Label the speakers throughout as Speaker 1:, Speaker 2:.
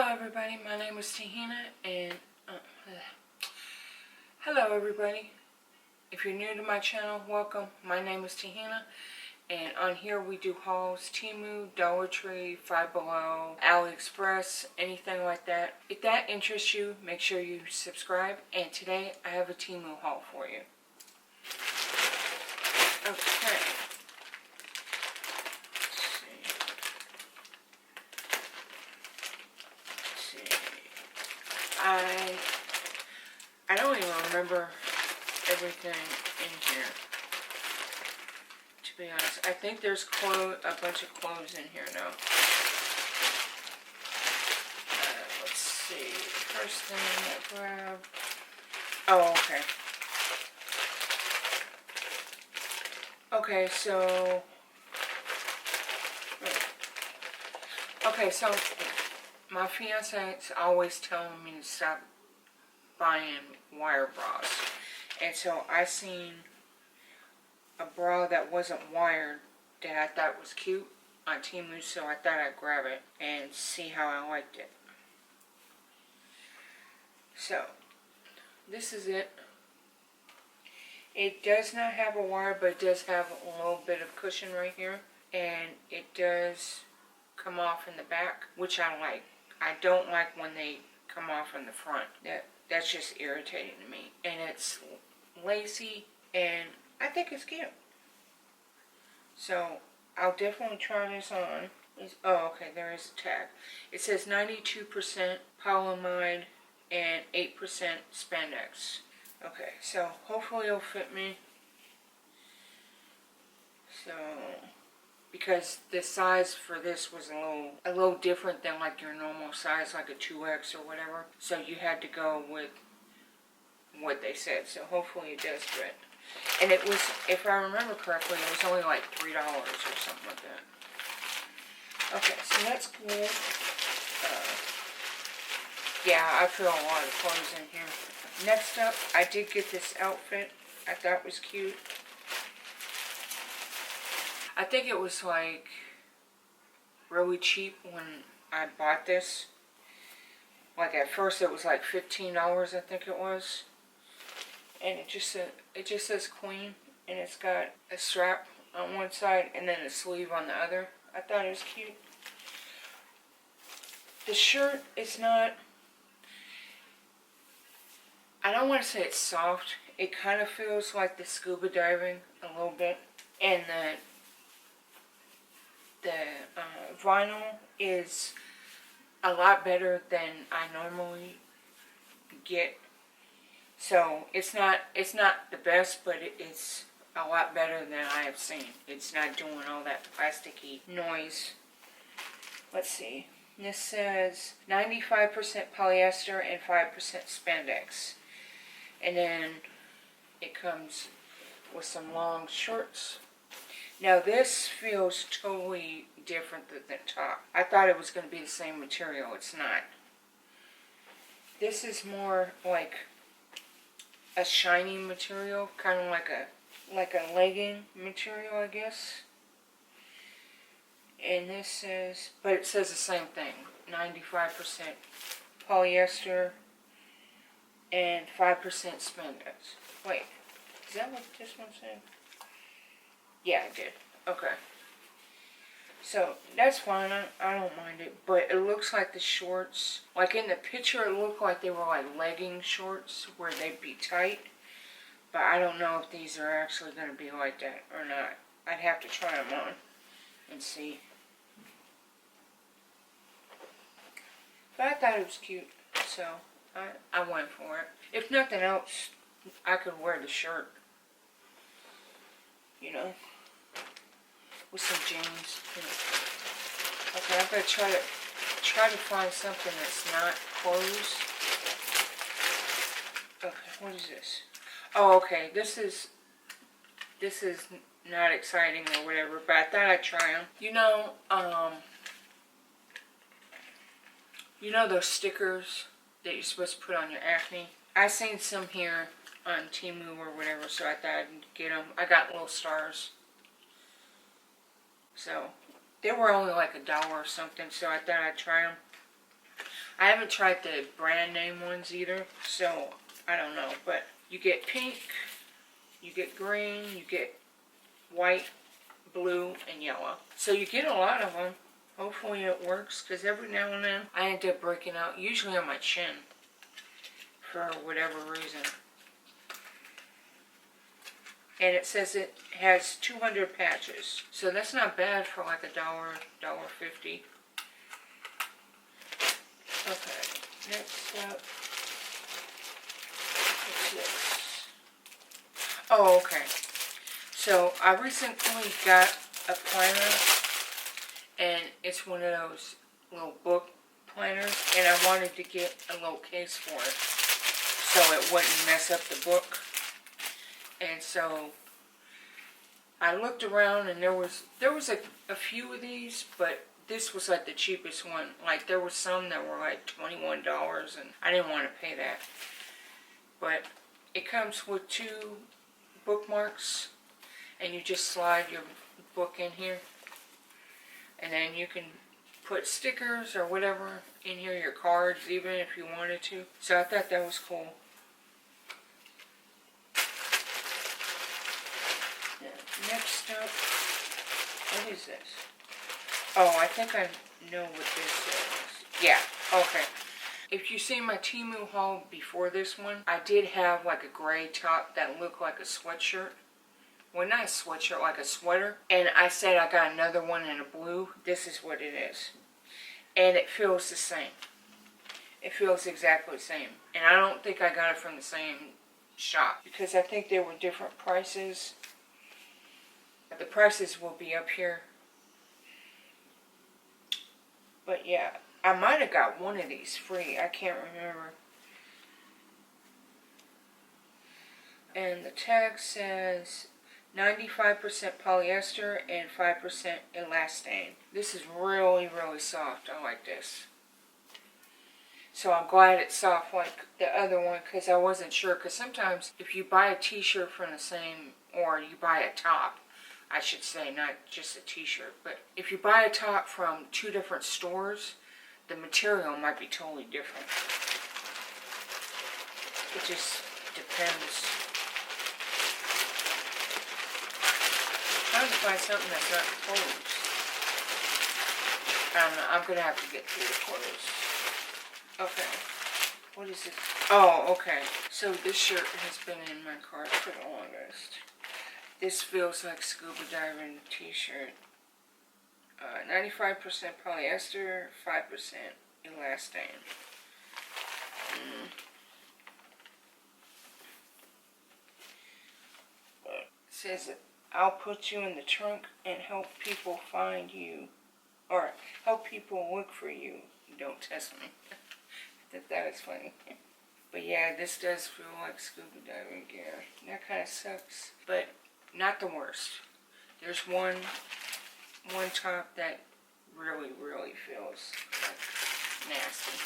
Speaker 1: Hello everybody, my name is Tahina and hello everybody. If you're new to my channel, welcome. My name is Tahina and on here we do hauls, Temu, Dollar Tree, Five Below, AliExpress, anything like that. If that interests you, make sure you subscribe, and today I have a Temu haul for you. Okay. I don't even remember everything in here, to be honest. I think there's a bunch of clothes in here now. Let's see. First thing I grabbed. Oh, okay. So my fiance is always telling me to stop buying wire bras, and so I seen a bra that wasn't wired that I thought was cute on Temu, so I thought I'd grab it and see how I liked it. So this is it. It does not have a wire, but it does have a little bit of cushion right here, and it does come off in the back, which I like. I don't like when they come off in the front. That's just irritating to me. And it's lacy, and I think it's cute. So I'll definitely try this on. Oh, okay, there is a tag. It says 92% polyamide and 8% spandex. Okay, so hopefully it'll fit me. So, because the size for this was a little different than like your normal size, like a 2X or whatever. So you had to go with what they said. So hopefully it does fit. And it was, if I remember correctly, it was only like $3 or something like that. Okay, so that's cool. Yeah, I feel a lot of clothes in here. Next up, I did get this outfit. I thought was cute. I think it was like really cheap when I bought this. Like at first it was like $15, I think it was. And it just says Queen, and it's got a strap on one side and then a sleeve on the other. I thought it was cute. The shirt is not, I don't want to say it's soft. It kind of feels like the scuba diving a little bit, and the vinyl is a lot better than I normally get. So it's not the best, but it's a lot better than I have seen. It's not doing all that plasticky noise. Let's see. This says 95% polyester and 5% spandex. And then it comes with some long shorts. Now this feels totally different than the top. I thought it was going to be the same material. It's not. This is more like a shiny material, kind of like a legging material, I guess. And this says, but it says the same thing, 95% polyester and 5% spandex. Wait, is that what this one said? Yeah, I did. Okay. So, that's fine. I don't mind it. But it looks like the shorts, like in the picture, it looked like they were like legging shorts where they'd be tight. But I don't know if these are actually going to be like that or not. I'd have to try them on and see. But I thought it was cute. So, I went for it. If nothing else, I could wear the shirt. You know, with some jeans. Okay, I'm gonna try to find something that's not clothes. Okay, what is this? Oh, okay. This is not exciting or whatever, but I thought I'd try them. You know those stickers that you're supposed to put on your acne? I seen some here on Temu or whatever, so I thought I'd get them. I got little stars. So, they were only like $1 or something, so I thought I'd try them. I haven't tried the brand name ones either, so I don't know. But you get pink, you get green, you get white, blue, and yellow. So you get a lot of them. Hopefully it works, because every now and then I end up breaking out, usually on my chin, for whatever reason. And it says it has 200 patches. So that's not bad for like $1, $1.50. Okay, next up, what's this? Oh, okay. So I recently got a planner, and it's one of those little book planners, and I wanted to get a little case for it so it wouldn't mess up the book. And so I looked around, and there was a few of these, but this was like the cheapest one. Like there was some that were like $21, and I didn't want to pay that. But it comes with 2 bookmarks, and you just slide your book in here, and then you can put stickers or whatever in here, your cards even if you wanted to. So I thought that was cool. Next up, what is this? Oh, I think I know what this is. Yeah, okay. If you see my Temu haul before this one, I did have like a gray top that looked like a sweatshirt. Well, not a sweatshirt, like a sweater. And I said I got another one in a blue. This is what it is. And it feels the same. It feels exactly the same. And I don't think I got it from the same shop, because I think there were different prices. The prices will be up here. But yeah, I might have got one of these free. I can't remember. And the tag says 95% polyester and 5% elastane. This is really, really soft. I like this. So I'm glad it's soft like the other one, because I wasn't sure. Because sometimes if you buy a t-shirt from the same, or you buy a top, I should say, not just a t-shirt, but if you buy a top from 2 different stores, the material might be totally different. It just depends. Trying to find something that's not clothes. I don't know, I'm going to have to get through the clothes. Okay. What is it? Oh, okay. So this shirt has been in my cart for the longest. This feels like scuba diving t-shirt. 95% polyester, 5% elastane. It says that I'll put you in the trunk and help people find you, or help people look for you. Don't test me. That is funny. But yeah, this does feel like scuba diving gear. That kind of sucks, but not the worst. There's one top that really, really feels like nasty.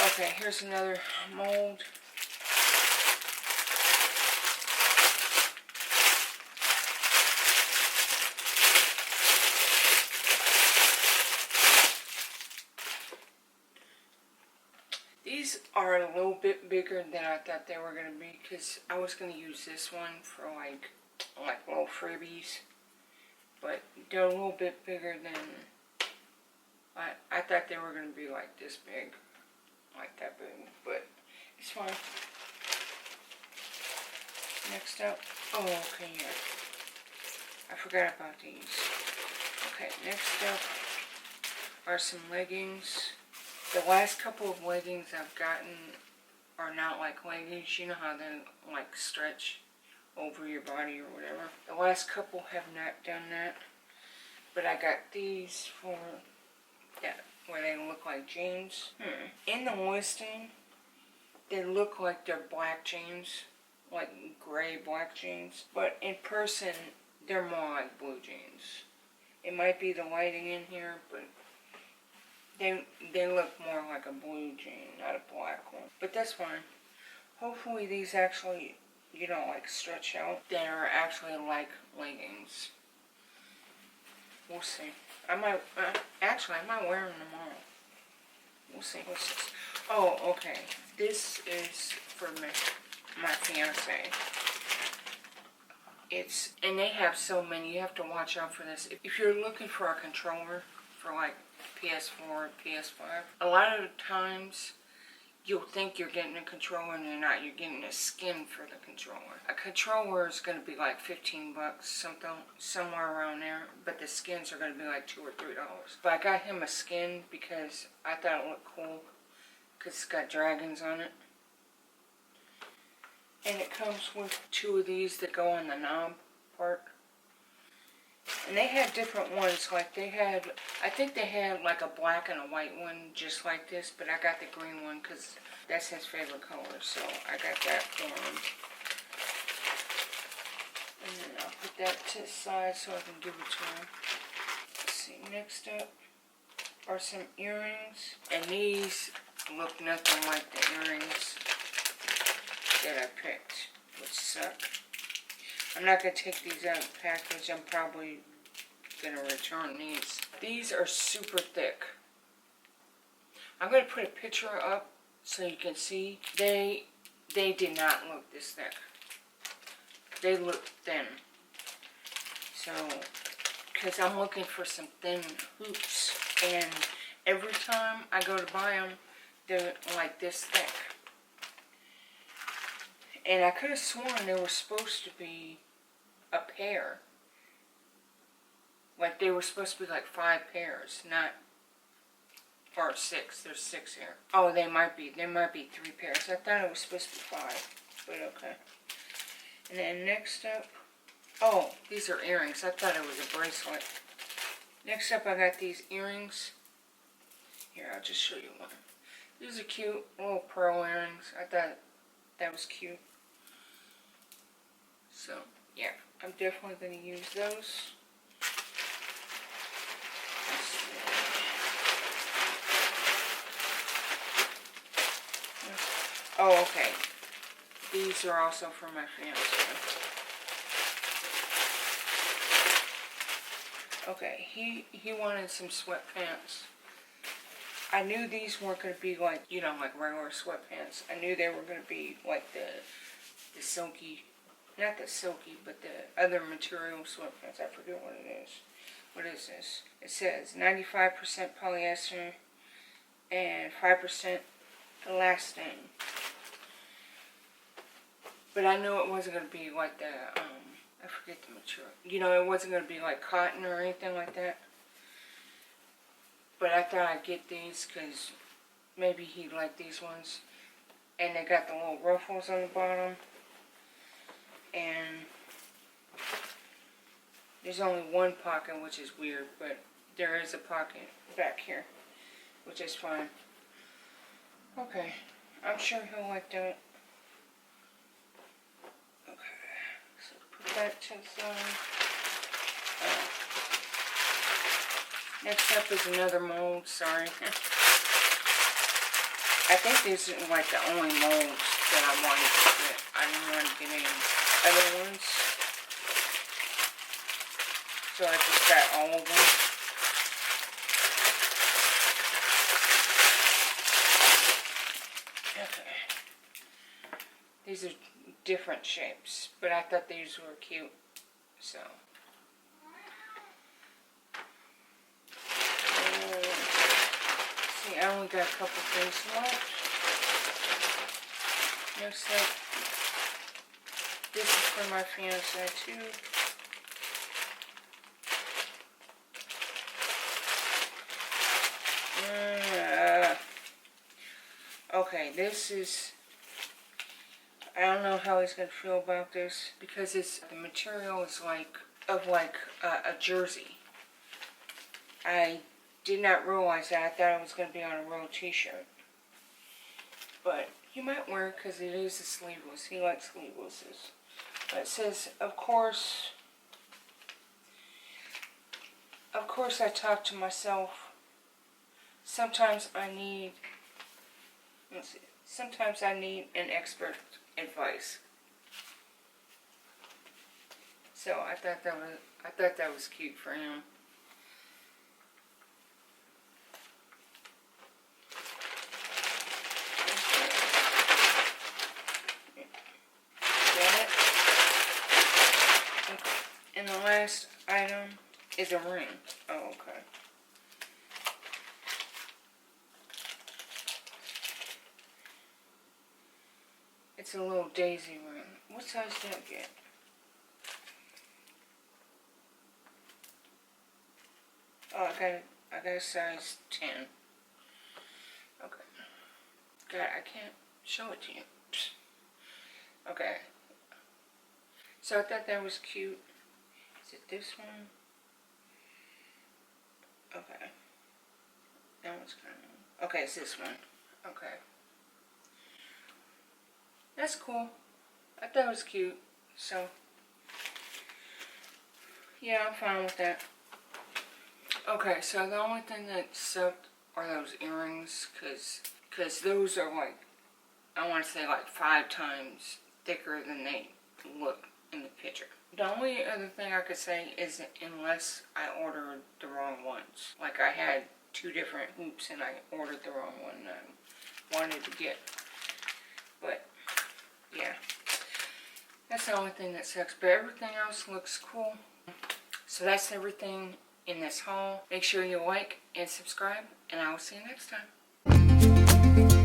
Speaker 1: Okay, here's another mold. These are a little bit bigger than I thought they were going to be, because I was going to use this one for like little freebies, but they're a little bit bigger than I thought they were going to be like this big, like that big, but it's fine. Next up, oh okay, yeah, I forgot about these. Okay, next up are some leggings. The last couple of leggings I've gotten are not like leggings. You know how they like stretch over your body or whatever. The last couple have not done that. But I got these for that, where they look like jeans. In the listing, they look like they're black jeans, like gray black jeans. But in person, they're more like blue jeans. It might be the lighting in here, but they look more like a blue jean, not a black one. But that's fine. Hopefully these actually, you know, like stretch out. They're actually like leggings. We'll see. I might wear them tomorrow. We'll see. What's this? Oh, okay. This is for my fiance. And they have so many. You have to watch out for this. If you're looking for a controller for like PS4, PS5, a lot of the times you'll think you're getting a controller and you're not. You're getting a skin for the controller. A controller is going to be like 15 bucks, somewhere around there. But the skins are going to be like $2 or $3. But I got him a skin because I thought it looked cool. Because it's got dragons on it. And it comes with 2 of these that go on the knob part. And they had different ones. Like they had, I think they had like a black and a white one just like this. But I got the green one because that's his favorite color. So I got that for him. And then I'll put that to the side so I can give it to him. Let's see, next up are some earrings. And these look nothing like the earrings that I picked, which suck. I'm not going to take these out of the package. I'm probably going to return these. These are super thick. I'm going to put a picture up so you can see. They did not look this thick. They look thin. So, because I'm looking for some thin hoops. And every time I go to buy them, they're like this thick. And I could have sworn they were supposed to be a pair. Like they were supposed to be like 5 pairs, not, or 6. There's 6 here. Oh, they might be 3 pairs. I thought it was supposed to be 5, but okay. And then next up, oh, these are earrings. I thought it was a bracelet. Next up, I got these earrings. Here, I'll just show you one. These are cute, little pearl earrings. I thought that was cute. So, yeah, I'm definitely going to use those. Oh, okay. These are also for my fiance. Okay, he wanted some sweatpants. I knew these weren't going to be like, you know, like regular sweatpants. I knew they were going to be like the silky, not the silky, but the other material sweatpants. I forget what it is. What is this? It says 95% polyester and 5% elastane. But I knew it wasn't going to be like the, I forget the material. You know, it wasn't going to be like cotton or anything like that. But I thought I'd get these because maybe he'd like these ones. And they got the little ruffles on the bottom. And there's only one pocket, which is weird. But there is a pocket back here, which is fine. Okay, I'm sure he'll like that. Okay, so put that to the side. Next up is another mold, sorry. I think these are like the only molds that I wanted to get. I didn't want to get any other ones. So I just got all of them. Okay. These are different shapes, but I thought these were cute, so. See, I only got a couple things left. Next up, this is for my fiance too. Okay, this is, I don't know how he's going to feel about this because the material is like a jersey. I did not realize that. I thought it was going to be on a real t-shirt. But he might wear it because it is a sleeveless. He likes sleevelesses. But it says, of course I talk to myself. Sometimes I need an expert advice. So I thought that was cute for him. last item is a ring. Oh, okay. It's a little daisy ring. What size did I get? Oh, I got a size 10. Okay. God, I can't show it to you. Okay. So I thought that was cute. Is it this one? Okay. That one's kind of... Okay, it's this one. Okay. That's cool. I thought it was cute. So, yeah, I'm fine with that. Okay, so the only thing that sucked are those earrings, cause those are like, I want to say like 5 times thicker than they look in the picture. The only other thing I could say is that unless I ordered the wrong ones. Like I had 2 different hoops and I ordered the wrong one I wanted to get. But, yeah. That's the only thing that sucks, but everything else looks cool. So that's everything in this haul. Make sure you like and subscribe, and I will see you next time.